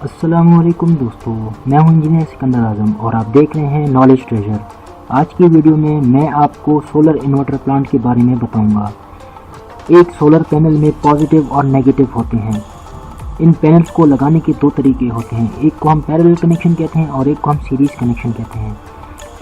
अस्सलामुअलैकुम दोस्तों, मैं हूं इंजीनियर सिकंदर आजम और आप देख रहे हैं नॉलेज ट्रेजर। आज की वीडियो में मैं आपको सोलर इन्वर्टर प्लांट के बारे में बताऊंगा। एक सोलर पैनल में पॉजिटिव और नेगेटिव होते हैं। इन पैनल्स को लगाने के दो तरीके होते हैं, एक को हम पैरेलल कनेक्शन कहते हैं और एक को हम सीरीज कनेक्शन कहते हैं।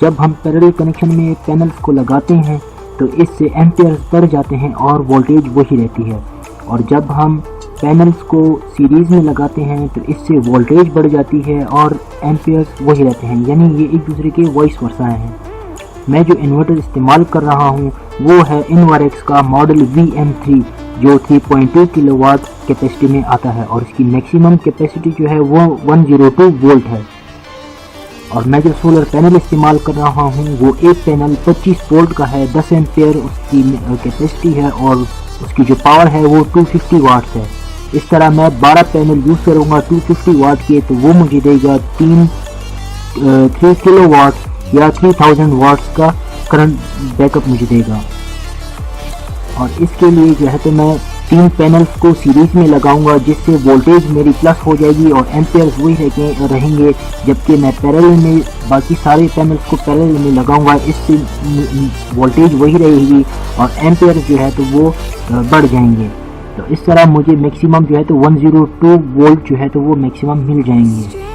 जब हम पैरेलल कनेक्शन में पैनल्स को लगाते हैं तो इससे एम्पियर्स बढ़ जाते हैं और वोल्टेज वही रहती है, और जब हम पैनल्स को सीरीज़ में लगाते हैं तो इससे वोल्टेज बढ़ जाती है और एम्पियर्स वही रहते हैं, यानी ये एक दूसरे के वाइस वर्सा हैं। मैं जो इन्वर्टर इस्तेमाल कर रहा हूँ वो है इनवेरेक्स का मॉडल VMIII जो 3.2 किलोवाट कैपेसिटी में आता है और इसकी मैक्सिमम कैपेसिटी जो है वो 102 वोल्ट है। और मैं जो सोलर पैनल इस्तेमाल कर रहा हूँ वो एक पैनल 25 वोल्ट का है, 10 एम्पियर उसकी कैपेसिटी है और उसकी जो पावर है वो 250 वाट्स है। इस तरह मैं 12 पैनल यूज़ करूँगा 250 वाट के, तो वो मुझे देगा 3 किलोवाट या 3000 वाट्स का करंट बैकअप मुझे देगा। और इसके लिए जो है तो मैं 3 पैनल्स को सीरीज में लगाऊंगा जिससे वोल्टेज मेरी प्लस हो जाएगी और एम्पियर्स वही रहेंगे, जबकि मैं पैरेलल में बाकी सारे पैनल्स को पैरेलल में लगाऊंगा, इससे वोल्टेज वही रहेगी और एम्पियर्स जो है तो वो बढ़ जाएंगे। तो इस तरह मुझे मैक्सिमम जो है तो 102 वोल्ट जो है तो वो मैक्सिमम मिल जाएंगे।